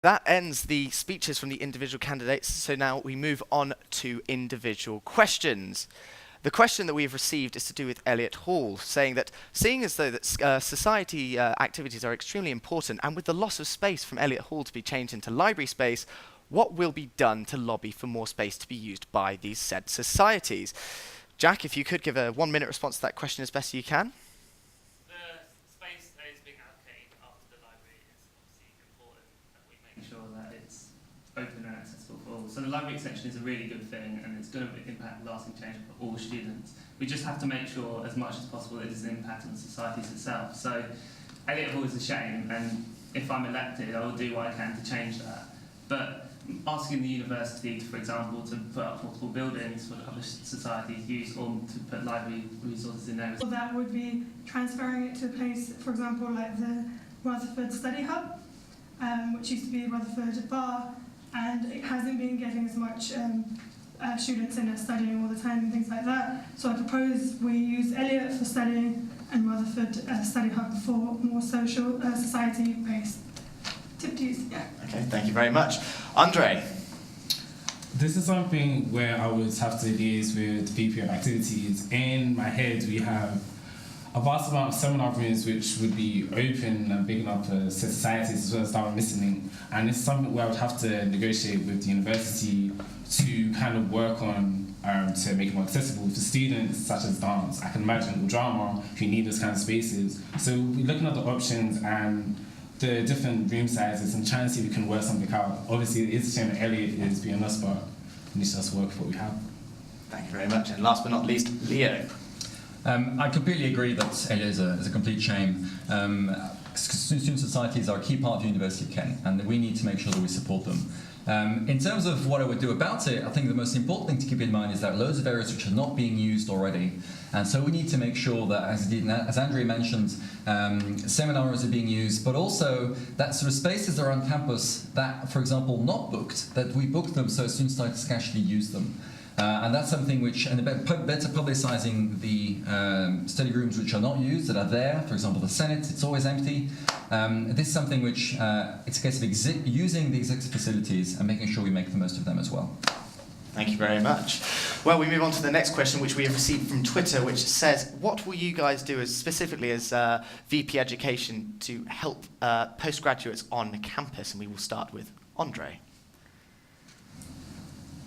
That ends the speeches from the individual candidates, so now we move on to individual questions. The question that we've received is to do with Eliot Hall, saying that seeing as though that society activities are extremely important, and with the loss of space from Eliot Hall to be changed into library space, what will be done to lobby for more space to be used by these said societies? Jack, if you could give a 1 minute response to that question as best you can. The space that is being allocated after the library is obviously important that we make sure that it's open and accessible for all. So the library extension is a really good thing, and it's going to impact lasting change for all students. We just have to make sure as much as possible it is an impact on societies itself. So Eliot Hall is a shame, and if I'm elected, I will do what I can to change that. But asking the university, for example, to put up multiple buildings for other societies use, or to put library resources in there. So that would be transferring it to a place, for example, like the Rutherford Study Hub, which used to be Rutherford Bar, and it hasn't been getting as much students in there studying all the time and things like that. So I propose we use Eliot for studying and Rutherford Study Hub for more social society-based activities. Yeah. Okay, thank you very much. Andre. This is something where I would have to liaise with VP of activities. In my head, we have a vast amount of seminar rooms which would be open and big enough for societies as well as that we're missing. And it's something where I would have to negotiate with the university to kind of work on to make it more accessible for students such as dance. I can imagine drama who need those kind of spaces. So we're looking at the options and the different room sizes and trying to see if we can work something out. Obviously, it is a shame that Eliot is being us, but we need to just work with what we have. Thank you very much. And last but not least, Leo. I completely agree that Eliot is a complete shame. Student societies are a key part of the University of Kent, and we need to make sure that we support them. In terms of what I would do about it, I think the most important thing to keep in mind is that loads of areas which are not being used already, and so we need to make sure that, as Andre mentioned, seminars are being used, but also that sort of spaces that are on campus that, for example, not booked, that we book them so student societies can actually use them. And that's something which, and better publicising the study rooms which are not used, that are there, for example the Senate, it's always empty. This is something which, it's a case of using the executive facilities and making sure we make the most of them as well. Thank you very much. Well, we move on to the next question, which we have received from Twitter, which says, what will you guys do specifically as VP Education to help postgraduates on campus? And we will start with Andre.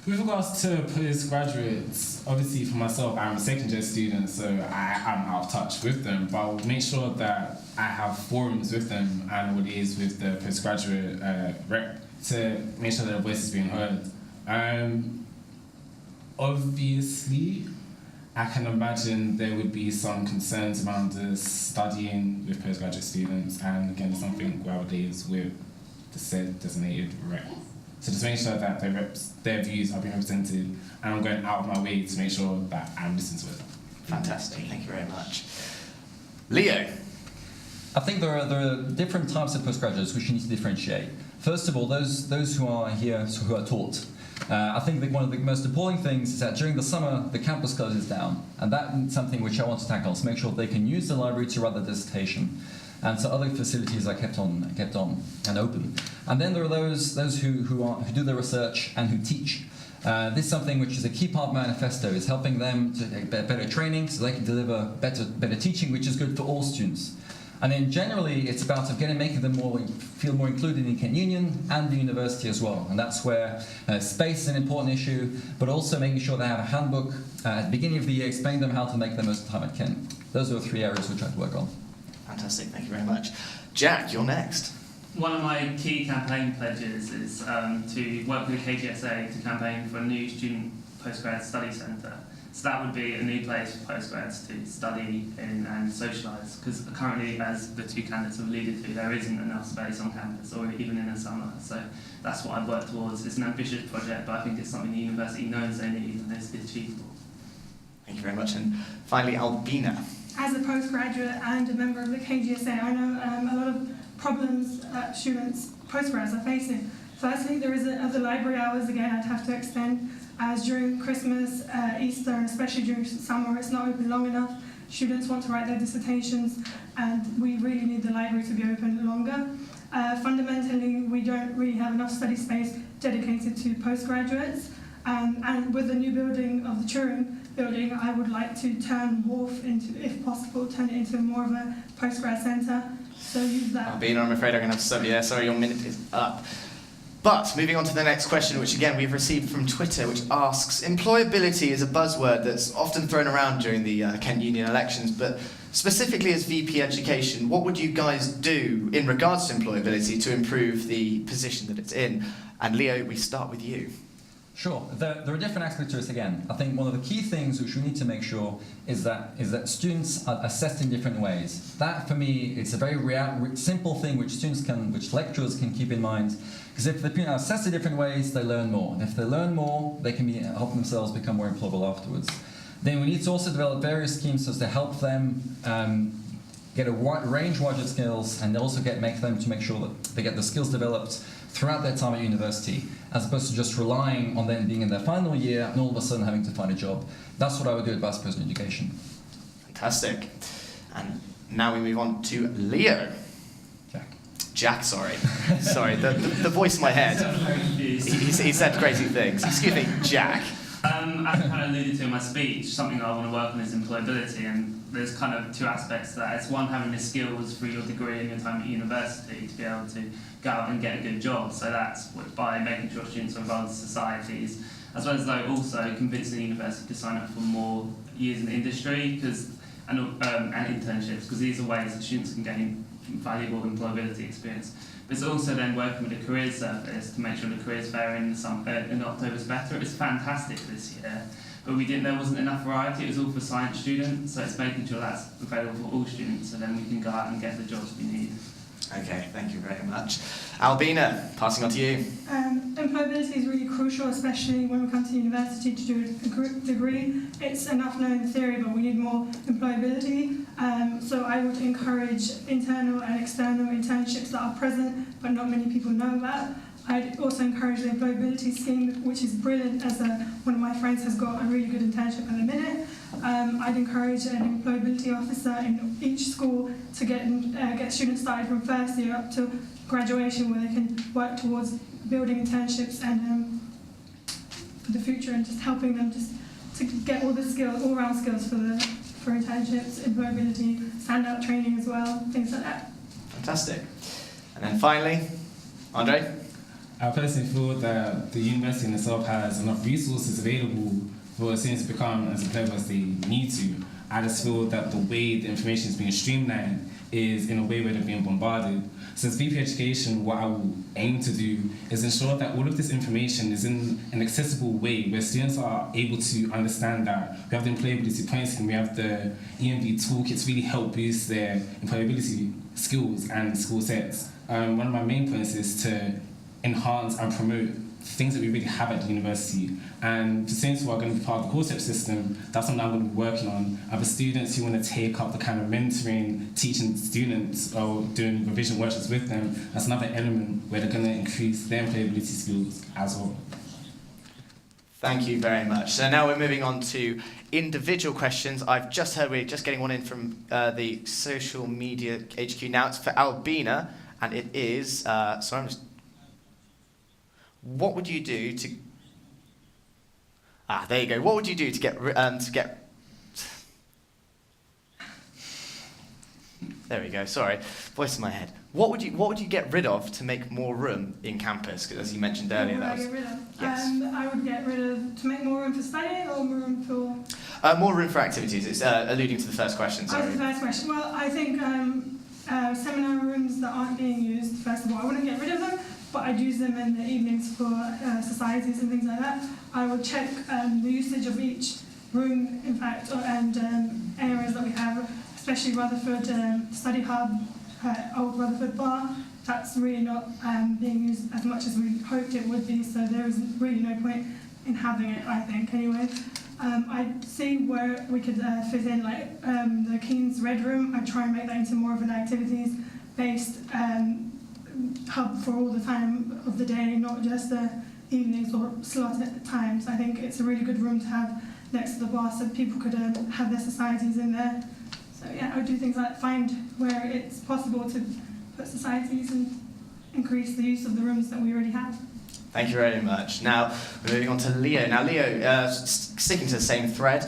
With regards to postgraduates, obviously for myself, I'm a second year student, so I am out of touch with them, but I'll make sure that I have forums with them and will liaise with the postgraduate rep to make sure that their voice is being heard. Obviously, I can imagine there would be some concerns around the studying with postgraduate students, and again, something where I would liaise with the said designated rep. So just make sure that their views are being represented, and I'm going out of my way to make sure that I'm listening to it. Fantastic, thank you very much. Leo. I think there are different types of postgraduates which you need to differentiate. First of all, those who are here, who are taught. I think that one of the most appalling things is that during the summer, the campus closes down, and that's something which I want to tackle, to make sure they can use the library to write their dissertation. And so other facilities are kept on and open. And then there are those who do the research and who teach. This is something which is a key part of Manifesto, is helping them to get better training so they can deliver better teaching, which is good for all students. And then generally, it's about making them feel more included in Kent Union and the university as well. And that's where space is an important issue, but also making sure they have a handbook at the beginning of the year, explaining them how to make the most of the time at Kent. Those are the 3 areas which I'd work on. Fantastic, thank you very much. Jack, you're next. One of my key campaign pledges is to work with the KGSA to campaign for a new student postgrad study centre. So that would be a new place for postgrads to study in and socialise, because currently, as the 2 candidates have alluded to, there isn't enough space on campus, or even in the summer. So that's what I'd work towards. It's an ambitious project, but I think it's something the university knows they need and is achievable. Thank you very much. And finally, Albina. As a postgraduate and a member of the KGSA, I know a lot of problems students, postgrads, are facing. Firstly, there isn't the library hours, again, I'd have to extend, as during Christmas, Easter, and especially during summer, it's not open long enough. Students want to write their dissertations, and we really need the library to be open longer. Fundamentally, we don't really have enough study space dedicated to postgraduates. And with the new building of the Turing building, I would like to turn WARF into, if possible, turn it into more of a postgrad centre. So use that. Albina, I'm afraid I'm going to have to stop you there. Sorry, your minute is up. But moving on to the next question, which again we've received from Twitter, which asks, employability is a buzzword that's often thrown around during the Kent Union elections, but specifically as VP Education, what would you guys do in regards to employability to improve the position that it's in? And Leo, we start with you. Sure. There are different aspects to this again. I think one of the key things which we need to make sure is that students are assessed in different ways. That, for me, it's a very simple thing which lecturers can keep in mind. Because if they're assessed in different ways, they learn more. And if they learn more, they can help themselves become more employable afterwards. Then we need to also develop various schemes so as to help them get a range wider skills, and also make sure that they get the skills developed throughout their time at university, as opposed to just relying on them being in their final year and all of a sudden having to find a job. That's what I would do at Vice President Education. Fantastic. And now we move on to Leo. Jack, sorry. Sorry, the voice in my head. He said crazy things. Excuse me, Jack. As I kind of alluded to in my speech, something that I want to work on is employability, and there's kind of two aspects to that. It's one, having the skills through your degree and your time at university to be able to go out and get a good job. So that's by making sure students are involved in societies, as well as also convincing the university to sign up for more years in the industry and internships, because these are ways that students can gain valuable employability experience. But it's also then working with the careers service to make sure the careers fair in October's better. It was fantastic this year, but there wasn't enough variety. It was all for science students, so it's making sure that's available for all students, so then we can go out and get the jobs we need. Okay, thank you very much. Albina, passing on to you. Employability is really crucial, especially when we come to university to do a degree. It's enough known in theory, but we need more employability. So I would encourage internal and external internships that are present, but not many people know about. I'd also encourage the employability scheme, which is brilliant, as one of my friends has got a really good internship at the minute. I'd encourage an employability officer in each school to get students started from first year up to graduation, where they can work towards building internships and for the future, and just helping them just to get all the skills, all-round skills for internships, employability, standout training as well, things like that. Fantastic. And then finally, Andre? I personally feel that the university in itself has enough resources available for students to become as employable as they need to. I just feel that the way the information is being streamlined is in a way where they're being bombarded. So as VP Education, what I will aim to do is ensure that all of this information is in an accessible way where students are able to understand that we have the employability points and we have the EMB toolkits really help boost their employability skills and skill sets. One of my main points is to enhance and promote things that we really have at the university. And for students who are going to be part of the CORSEP system, that's something I'm going to be working on. And for students who want to take up the kind of mentoring, teaching students or doing revision workshops with them, that's another element where they're going to increase their employability skills as well. Thank you very much. So now we're moving on to individual questions. I've just heard we're just getting one in from the social media HQ. Now it's for Albina, and it is, what would you do to... there you go. What would you do to get... There we go, sorry. Voice in my head. What would you get rid of to make more room in campus? Because as you mentioned earlier, What would I get rid of? Yes. I would get rid of, to make more room for studying or more room for... more room for activities. It's alluding to the first question, sorry. The first question. Well, I think seminar rooms that aren't being used, first of all, I wouldn't get rid of them, but I'd use them in the evenings for societies and things like that. I would check the usage of each room, in fact, and areas that we have, especially Rutherford Study Hub, Old Rutherford Bar. That's really not being used as much as we hoped it would be, so there is really no point in having it, I think, anyway. I'd see where we could fit in, like the Keen's Red Room. I'd try and make that into more of an activities-based hub for all the time of the day, not just the evenings or slotted times. I think it's a really good room to have next to the bar so people could have their societies in there. So yeah, I would do things like find where it's possible to put societies and increase the use of the rooms that we already have. Thank you very much. Now, we're moving on to Leo. Now, Leo, sticking to the same thread,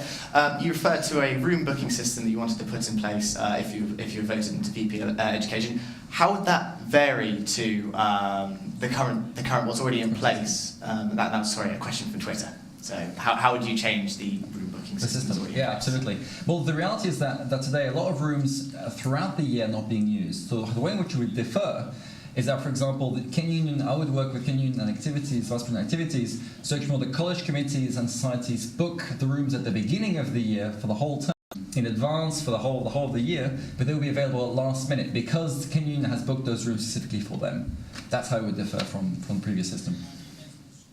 you referred to a room booking system that you wanted to put in place if you were voted into VP Education. How would that vary to the current what's already in place? That was, sorry, a question from Twitter. So how would you change the room booking system? Yeah, absolutely. Well, the reality is that today a lot of rooms throughout the year are not being used. So the way in which we would differ is that, for example, the Ken Union, I would work with Ken Union and activities, vice president activities, so more the college committees and societies book the rooms at the beginning of the year for the whole term in advance for the whole of the year, but they will be available at last minute because Ken Union has booked those rooms specifically for them. That's how it would differ from the previous system.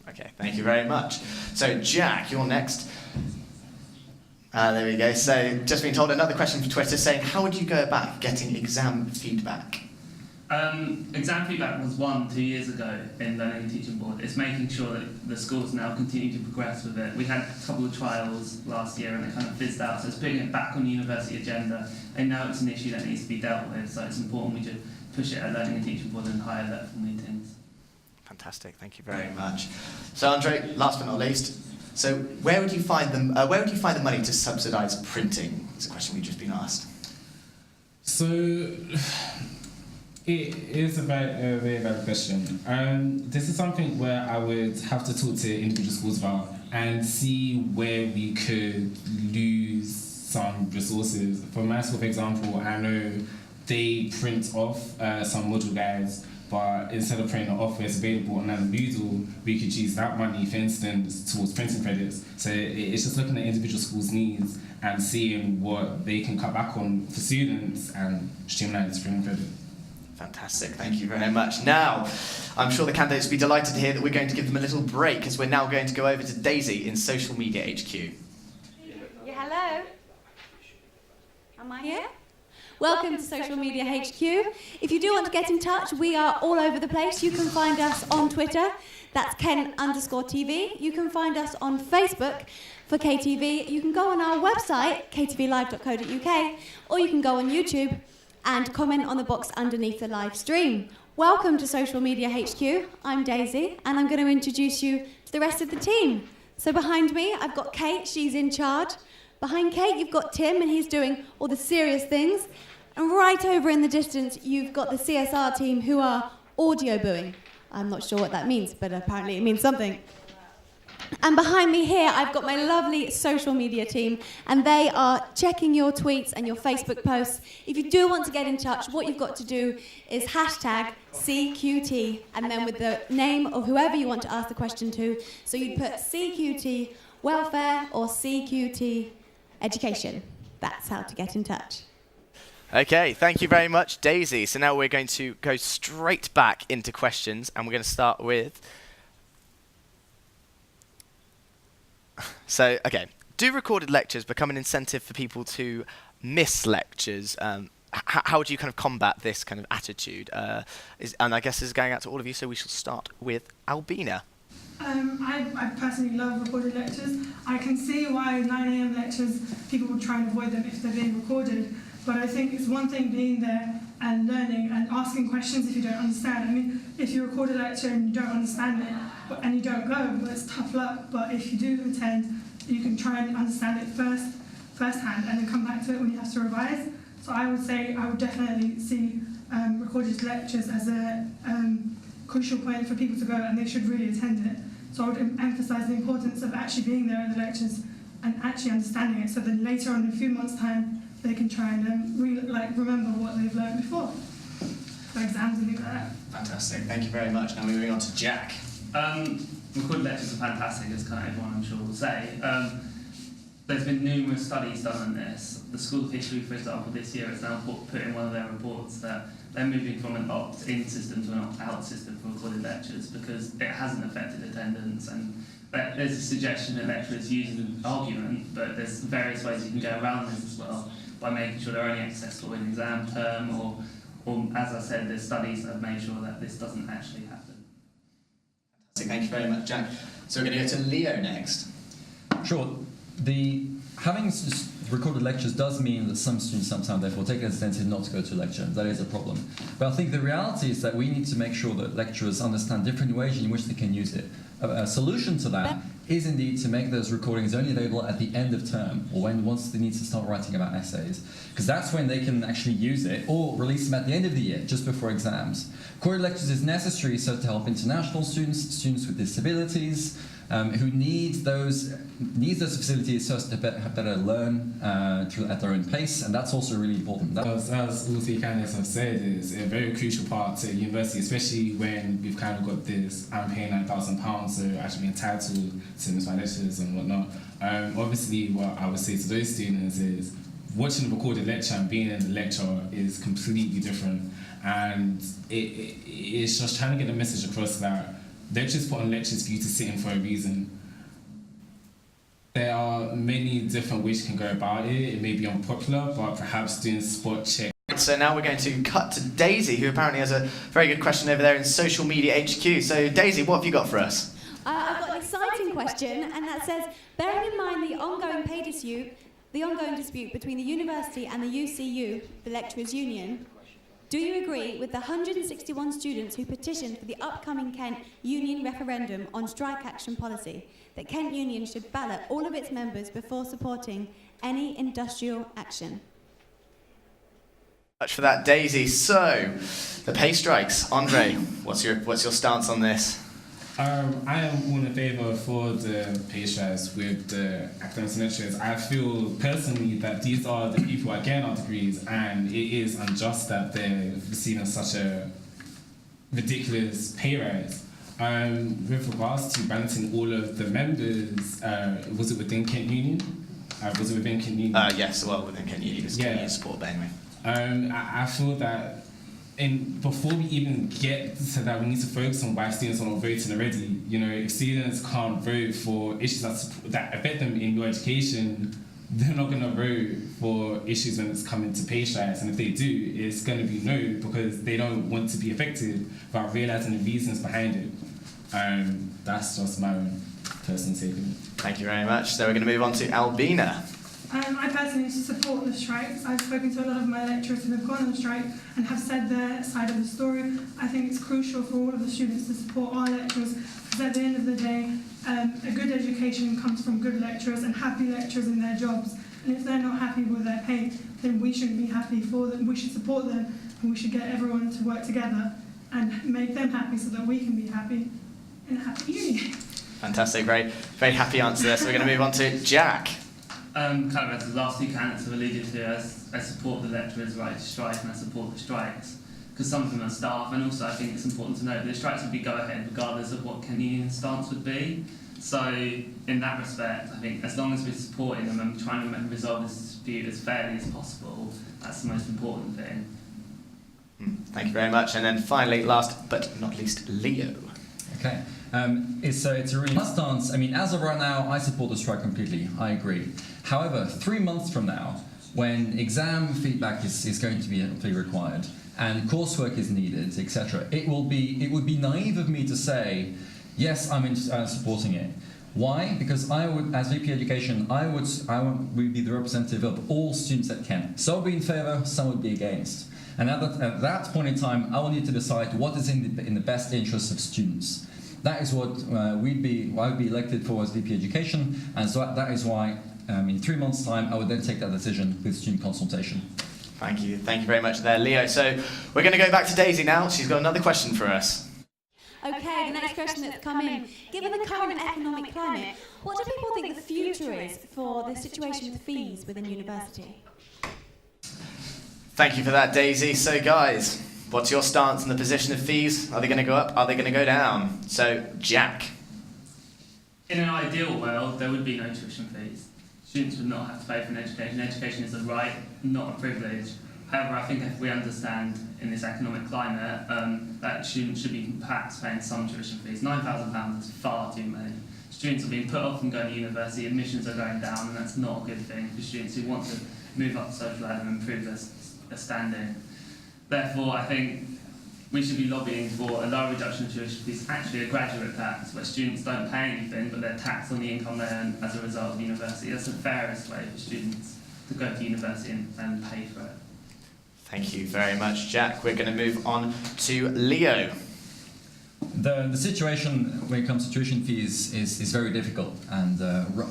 Okay, thank you very much. So, Jack, you're next. There we go. So, just been told another question from Twitter saying, how would you go about getting exam feedback? Exam feedback was 2 years ago in Learning and Teaching Board. It's making sure that the schools now continue to progress with it. We had a couple of trials last year and it kind of fizzed out, so it's putting it back on the university agenda, and now it's an issue that needs to be dealt with, so it's important we should push it at Learning and Teaching Board and higher level meetings. Fantastic, thank you very much. So, Andre, last but not least, so where would you find the money to subsidise printing? It's a question we've just been asked. So, it is a very valid question. This is something where I would have to talk to individual schools about and see where we could lose some resources. For my school, for example, I know they print off some module guides, but instead of printing it off where it's available on Moodle, we could use that money, for instance, towards printing credits. So it's just looking at individual schools' needs and seeing what they can cut back on for students and streamline this printing credit. Fantastic, thank you very much. Now, I'm sure the candidates will be delighted to hear that we're going to give them a little break as we're now going to go over to Daisy in Social Media HQ. Yeah, hello. Am I here? Welcome to Social Media HQ. If you do want to get in touch, we are all over the place. You can find us on Twitter, that's Ken_TV. You can find us on Facebook for KTV. You can go on our website, ktvlive.co.uk, or you can go on YouTube and comment on the box underneath the live stream. Welcome to Social Media HQ. I'm Daisy, and I'm going to introduce you to the rest of the team. So behind me, I've got Kate, she's in charge. Behind Kate, you've got Tim, and he's doing all the serious things. And right over in the distance, you've got the CSR team, who are audio booing. I'm not sure what that means, but apparently it means something. And behind me here, I've got my lovely social media team, and they are checking your tweets and your Facebook posts. If you do want to get in touch, what you've got to do is hashtag CQT, and then with the name of whoever you want to ask the question to. So you'd put CQT welfare or CQT education. That's how to get in touch. Okay, thank you very much, Daisy. So now we're going to go straight back into questions, and we're going to start with... So, okay, do recorded lectures become an incentive for people to miss lectures? How would you kind of combat this kind of attitude? And I guess this is going out to all of you, so we shall start with Albina. I personally love recorded lectures. I can see why 9 a.m. lectures, people would try and avoid them if they're being recorded. But I think it's one thing being there and learning and asking questions if you don't understand. I mean, if you record a lecture and you don't understand it and you don't go, well, it's tough luck. But if you do attend, you can try and understand it firsthand and then come back to it when you have to revise. So I would say I would definitely see recorded lectures as a crucial point for people to go, and they should really attend it. So I would emphasise the importance of actually being there at the lectures and actually understanding it, so then later on in a few months' time, they can try and remember what they've learned before for exams and things like that. Fantastic, thank you very much. Now moving on to Jack. Recorded lectures are fantastic, as kind of everyone I'm sure will say. There's been numerous studies done on this. The School of History, for example, this year has now put in one of their reports that they're moving from an opt-in system to an opt-out system for recorded lectures because it hasn't affected attendance, and there's a suggestion that lecturers use an argument, but there's various ways you can go around this as well by making sure they're only accessible in exam term, or as I said, there's studies that have made sure that this doesn't actually happen. Fantastic, thank you very much, Jack. So we're going to go to Leo next. Sure. recorded lectures does mean that some students sometimes therefore take it as incentive not to go to a lecture. That is a problem. But I think the reality is that we need to make sure that lecturers understand different ways in which they can use it. A solution to that is indeed to make those recordings only available at the end of term, or once they need to start writing about essays, because that's when they can actually use it, or release them at the end of the year, just before exams. Recorded lectures is necessary so to help international students, students with disabilities, who need those facilities so as to better learn at their own pace, and that's also really important. As all three candidates have said, it's a very crucial part to university, especially when we've kind of got this, I'm paying £9,000, so actually entitled to miss my lectures and whatnot. Obviously, what I would say to those students is watching a recorded lecture and being in the lecture is completely different, and it's just trying to get the message across that lectures put on lectures for you to sit in for a reason. There are many different ways you can go about it. It may be unpopular, but perhaps doing spot check. So now we're going to cut to Daisy, who apparently has a very good question over there in Social Media HQ. So Daisy, what have you got for us? I've got an exciting question, and that says, bearing in mind the ongoing dispute between the university and the UCU, the Lecturers' Union, do you agree with the 161 students who petitioned for the upcoming Kent Union referendum on strike action policy that Kent Union should ballot all of its members before supporting any industrial action? Much for that, Daisy. So, the pay strikes. Andre, what's your stance on this? I am all in favour for the pay strikes with the academics and lecturers. I feel personally that these are the people who are getting our degrees, and it is unjust that they're receiving such a ridiculous pay rise. With regards to balancing all of the members, was it within Kent Union? Was it within Kent Union? Yes, well, within Kent Union, it's Kent Union support, but anyway. I feel that before we even get to that, we need to focus on why students are not voting already. You know, if students can't vote for issues that affect them in your education, they're not going to vote for issues when it's coming to pay strikes. And if they do, it's going to be no, because they don't want to be affected without realising the reasons behind it. That's just my own personal take on it. Thank you very much. So we're going to move on to Albina. I personally support the strikes. I've spoken to a lot of my lecturers who have gone on strike and have said their side of the story. I think it's crucial for all of the students to support our lecturers, because at the end of the day, a good education comes from good lecturers and happy lecturers in their jobs. And if they're not happy with their pay, then we shouldn't be happy for them. We should support them, and we should get everyone to work together and make them happy so that we can be happy in a happy union. Fantastic, very, very happy answer there. So we're going to move on to Jack. Kind of as the last two candidates have alluded to, I support the lecturers' right to strike, and I support the strikes, because some of them are staff, and also I think it's important to note that the strikes would be go-ahead regardless of what Kent Union's stance would be. So in that respect, I think as long as we're supporting them and trying to resolve this dispute as fairly as possible, that's the most important thing. Thank you very much. And then finally, last but not least, Leo. Okay. It's a really nice stance. I mean, as of right now, I support the strike completely. I agree. However, 3 months from now, when exam feedback is going to be required and coursework is needed, etc., it would be naive of me to say, yes, I'm supporting it. Why? Because I would, as VP Education, I would be the representative of all students at Kent. Some would be in favour, some would be against. And at that point in time, I will need to decide what is in the best interests of students. That is what I would be elected for as VP Education, and so that is why in 3 months' time I would then take that decision with student consultation. Thank you very much there, Leo. So we're going to go back to Daisy now. She's got another question for us. Okay, the next question that's come in. Given the current economic climate, what do people think the future is for the situation with fees within university? Thank you for that, Daisy. So guys, what's your stance on the position of fees? Are they going to go up? Are they going to go down? So, Jack. In an ideal world, there would be no tuition fees. Students would not have to pay for an education. Education is a right, not a privilege. However, I think if we understand in this economic climate that students should be perhaps paying some tuition fees. £9,000 is far too many. Students are being put off from going to university, admissions are going down, and that's not a good thing for students who want to move up the social ladder and improve their standing. Therefore, I think we should be lobbying for a lower reduction of tuition fees, actually a graduate tax, where students don't pay anything, but they're taxed on the income they earn as a result of university. That's the fairest way for students to go to university and pay for it. Thank you very much, Jack. We're going to move on to Leo. The situation when it comes to tuition fees is very difficult and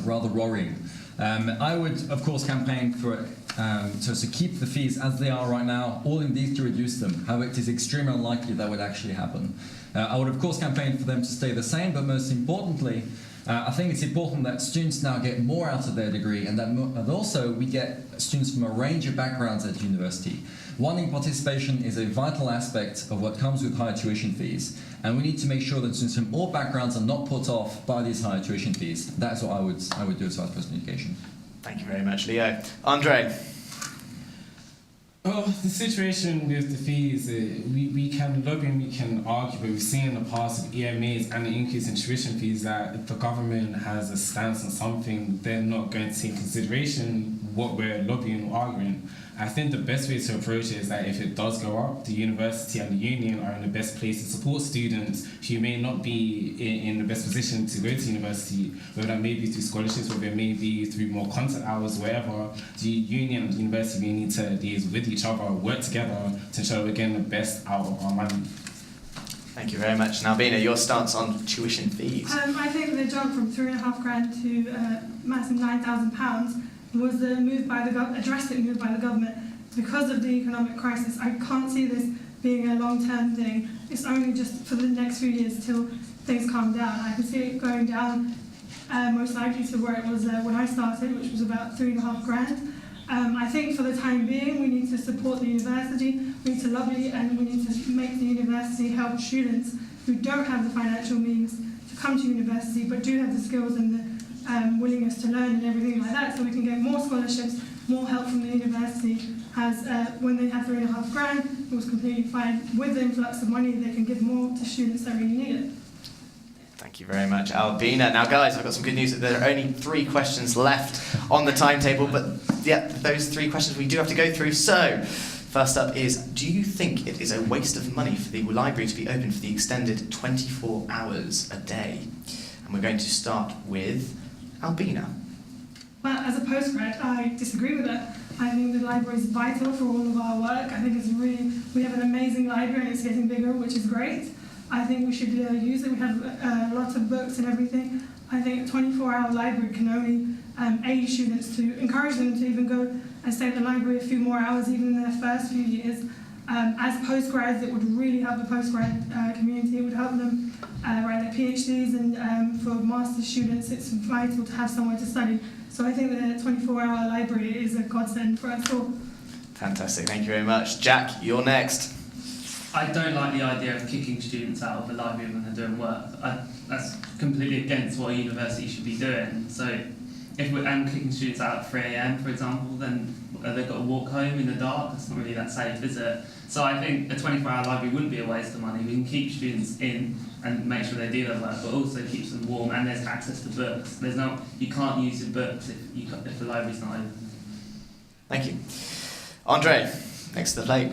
rather worrying. I would, of course, campaign for to keep the fees as they are right now, or indeed to reduce them. However, it is extremely unlikely that would actually happen. I would, of course, campaign for them to stay the same, but most importantly, I think it's important that students now get more out of their degree, and that and also we get students from a range of backgrounds at university. Wanting participation is a vital aspect of what comes with higher tuition fees, and we need to make sure that students from all backgrounds are not put off by these higher tuition fees. That's what I would do as far as personal education. Thank you very much, Leo. Andre. Oh, the situation with the fees, we can lobby and we can argue, but we've seen in the past with EMAs and the increase in tuition fees that if the government has a stance on something, they're not going to take into consideration what we're lobbying or arguing. I think the best way to approach it is that if it does go up, the university and the union are in the best place to support students who may not be in the best position to go to university, whether that may be through scholarships, whether it may be through more contact hours, wherever. The union and the university may need to liaise with each other, work together to ensure we're getting the best out of our money. Thank you very much. Now, Bina, your stance on tuition fees? I think the jump from £3,500 to maximum £9,000 was a drastic move by the government because of the economic crisis. I can't see this being a long-term thing. It's only just for the next few years till things calm down. I can see it going down most likely to where it was when I started, which was about £3,500. I think for the time being we need to support the university, we need to lobby, and we need to make the university help students who don't have the financial means to come to university but do have the skills and the willingness to learn and everything like that, so we can get more scholarships, more help from the university. As when they had £3,500, it was completely fine. With the influx of money, they can give more to students that really need it. Thank you very much, Albina. Now, guys, I've got some good news. There are only 3 questions left on the timetable, but yeah, those 3 questions we do have to go through. So, first up is, do you think it is a waste of money for the library to be open for the extended 24 hours a day? And we're going to start with Albina. Well, as a postgrad, I disagree with that. I think the library is vital for all of our work. I think we have an amazing library and it's getting bigger, which is great. I think we should use it. We have lots of books and everything. I think a 24-hour library can only aid students to encourage them to even go and stay at the library a few more hours, even in their first few years. As postgrads, it would really help the postgrad community. It would help them write their PhDs, and for master's students, it's vital to have somewhere to study. So I think the 24-hour library is a godsend for us all. Fantastic, thank you very much. Jack, you're next. I don't like the idea of kicking students out of the library when they're doing work. That's completely against what a university should be doing. So if we're kicking students out at 3 AM, for example, then they've got to walk home in the dark. That's not really that safe, is it? So I think a 24-hour library wouldn't be a waste of money. We can keep students in and make sure they do their work, but also keeps them warm, and there's access to books. You can't use your books if the library's not open. Thank you. Andre, next to the plate.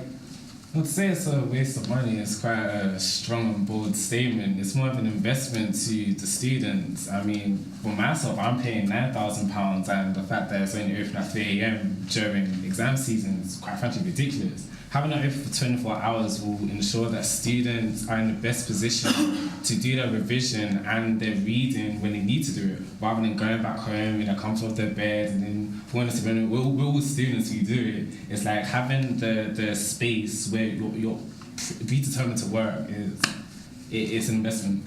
Well, to say it's a waste of money is quite a strong and bold statement. It's more of an investment to the students. I mean, for myself, I'm paying £9,000, and the fact that it's only open at 3 AM during exam season is quite frankly ridiculous. Having it open for 24 hours will ensure that students are in the best position to do their revision and their reading when they need to do it, rather than going back home in the comfort of their bed and then falling asleep. We're all students who do it. It's like having the space where you're predetermined to work it's an investment.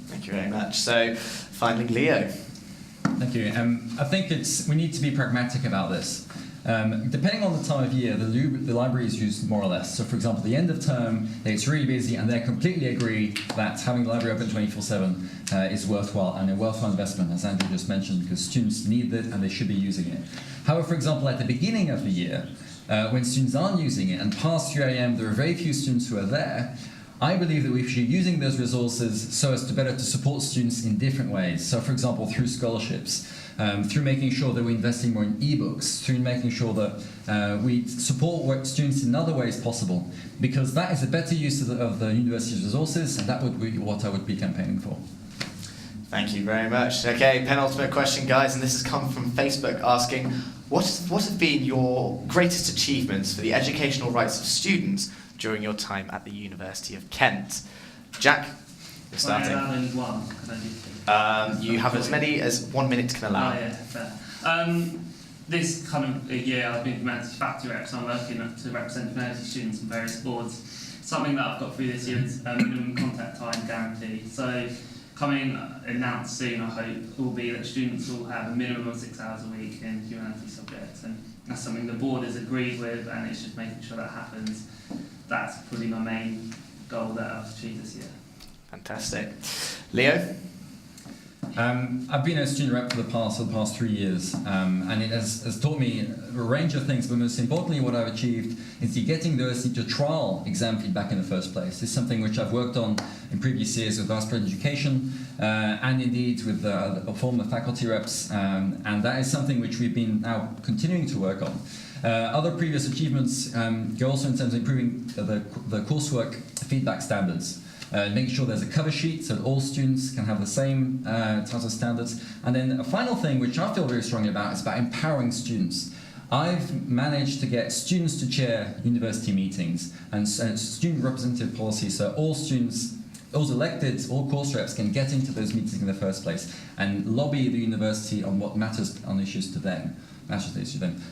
Thank you very much. So, finally, Leo. Thank you. I think we need to be pragmatic about this. Depending on the time of year, the library is used more or less. So, for example, the end of term, it's really busy, and they completely agree that having the library open 24/7 is worthwhile and a worthwhile investment, as Andrew just mentioned, because students need it and they should be using it. However, for example, at the beginning of the year, when students aren't using it and past 3 AM, there are very few students who are there. I believe that we should be using those resources so as to better support students in different ways. So, for example, through scholarships, through making sure that we're investing more in ebooks, through making sure that we support students in other ways possible, because that is a better use of the university's resources, and that would be what I would be campaigning for. Thank you very much. Okay, penultimate question, guys, and this has come from Facebook asking, what have been your greatest achievements for the educational rights of students during your time at the University of Kent? Jack, you're starting. Well, I only one. Can I do two? You have as many as 1 minute can allow. Oh yeah, fair. This kind of year I've been humanities faculty rep, so I'm working to represent humanities students on various boards. Something that I've got through this year is minimum contact time guarantee. So coming announced soon, I hope, will be that students will have a minimum of 6 hours a week in humanities subjects, and that's something the board has agreed with, and it's just making sure that happens. That's probably my main goal that I've achieved this year. Fantastic. Leo? I've been a student rep for the past 3 years, and it has taught me a range of things, but most importantly what I've achieved is getting the university to trial exam feedback in the first place. This is something which I've worked on in previous years with Vice President Education, and indeed with the former faculty reps, and that is something which we've been now continuing to work on. Other previous achievements go also in terms of improving the coursework feedback standards. Making sure there's a cover sheet so that all students can have the same types of standards. And then a final thing which I feel very strongly about is about empowering students. I've managed to get students to chair university meetings and student representative policy, so all students, all elected, all course reps can get into those meetings in the first place and lobby the university on what matters on issues to them.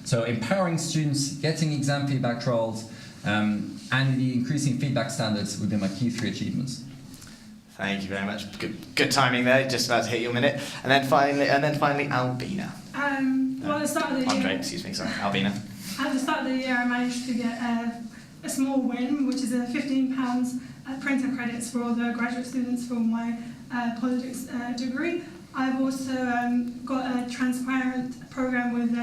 So empowering students, getting exam feedback trials, and the increasing feedback standards would be my key 3 achievements. Thank you very much. Good timing there. Just about to hit your minute. And then finally, Albina. Well, at the start of the Andre, year, excuse me. Sorry, Albina. at the start of the year, I managed to get a small win, which is a £15 printer credits for all the graduate students from my politics degree. I've also got a transparent program with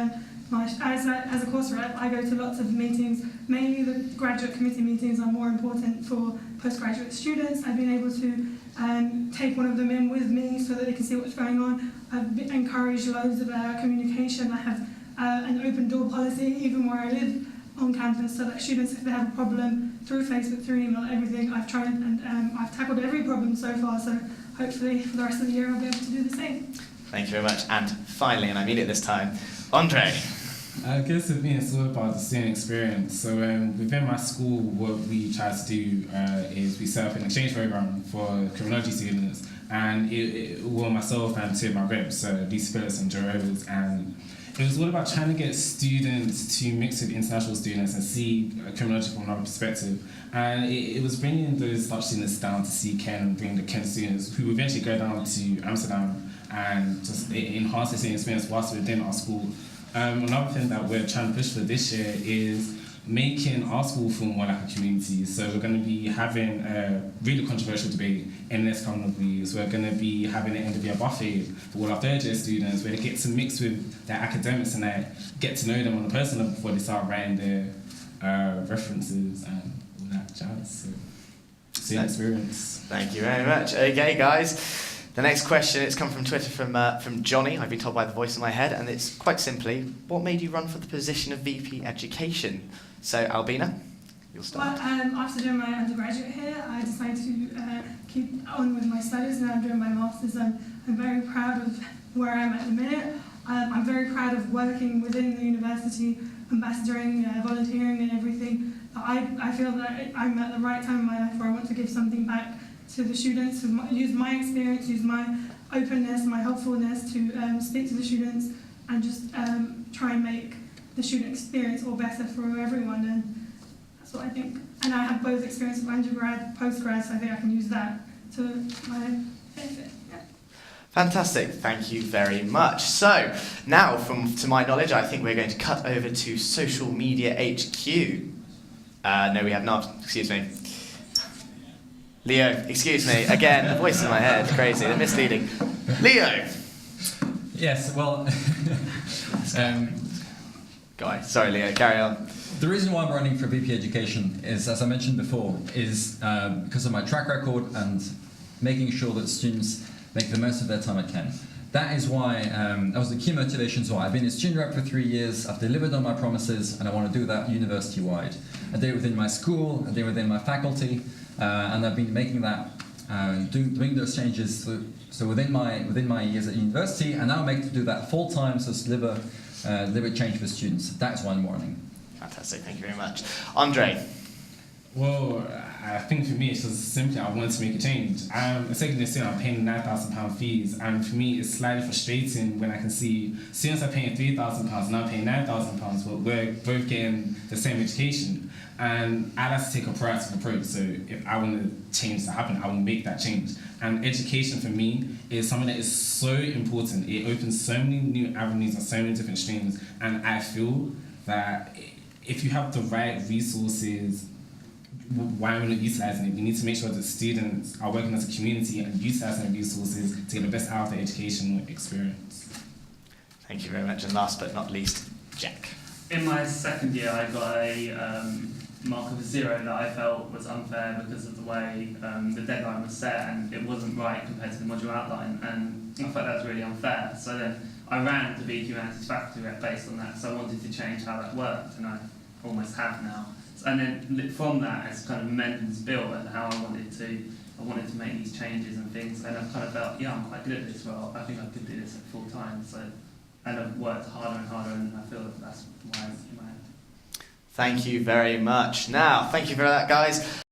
as a course rep. I go to lots of meetings. Mainly the graduate committee meetings are more important for postgraduate students. I've been able to take one of them in with me so that they can see what's going on. I've encouraged loads of communication. I have an open door policy even where I live on campus, so that students, if they have a problem through Facebook, through email, everything, I've tried and I've tackled every problem so far, so hopefully for the rest of the year I'll be able to do the same. Thank you very much. And finally, and I mean it this time, Andre. I guess with me, it's all about the student experience. So within my school, what we try to do is we set up an exchange program for criminology students, and myself and 2 of my reps, Lisa Phillips and Joe Rivers, and it was all about trying to get students to mix with international students and see criminology from another perspective. And it was bringing those Dutch students down to see Ken and bring the Ken students who eventually go down to Amsterdam and just enhance their student experience whilst within our school. Another thing that we're trying to push for this year is making our school feel more like a community. So we're going to be having a really controversial debate in the next couple of weeks. We're going to be having an end of year buffet for all our third year students where they get to mix with their academics and they get to know them on a personal level before they start writing their references and all that jazz. So, student experience. Thank you very much. Okay, guys. The next question, it's come from Twitter from Johnny. I've been told by the voice in my head, and it's quite simply, what made you run for the position of VP Education? So, Albina, you'll start. Well, after doing my undergraduate here, I decided to keep on with my studies. Now I'm doing my master's. I'm very proud of where I am at the minute. I'm very proud of working within the university, ambassadoring, volunteering and everything. I feel that I'm at the right time in my life where I want to give something back to the students, use my experience, use my openness, my helpfulness to speak to the students and just try and make the student experience all better for everyone, and that's what I think. And I have both experience of undergrad, postgrad, so I think I can use that to my benefit. Yeah. Fantastic, thank you very much. So, now, to my knowledge, I think we're going to cut over to Social Media HQ. No, we have not, excuse me. Leo, excuse me, again, the voice in my head, crazy, they're misleading. Leo! Yes, well, Guy, sorry Leo, carry on. the reason why I'm running for VP Education is, as I mentioned before, is because of my track record and making sure that students make the most of their time at Kent. That is why, that was the key motivations why. I've been a student rep for 3 years, I've delivered on my promises, and I want to do that university-wide. I did it within my school, I did it within my faculty, and I've been making that doing those changes. So within my years at university, and now make to do that full time, so deliver change for students. That's why I'm warning. Fantastic, thank you very much. Andre. Well, I think for me it's just simply I wanted to make a change. I'm a secondary student, I'm paying £9,000 fees, and for me it's slightly frustrating when I can see students are paying £3,000 and I'm paying £9,000, but we're both getting the same education. And I'd have to take a proactive approach, so if I want to change to happen, I will make that change. And education for me is something that is so important. It opens so many new avenues and so many different streams, and I feel that if you have the right resources, why we're not utilising it? We need to make sure that students are working as a community and utilising the resources to get the best out of their educational experience. Thank you very much. And last but not least, Jack. In my second year, I got a mark of a 0 that I felt was unfair because of the way the deadline was set, and it wasn't right compared to the module outline, and I felt that was really unfair. So then I ran to be Humanities faculty rep based on that, so I wanted to change how that worked, and I almost have now. And then from that, it's kind of momentum's built and how I wanted to make these changes and things, and I've kind of felt, yeah, I'm quite good at this role. I think I could do this at full time. So, and I've worked harder and harder, and I feel that that's why I'm. Thank you very much. Now, thank you for that, guys.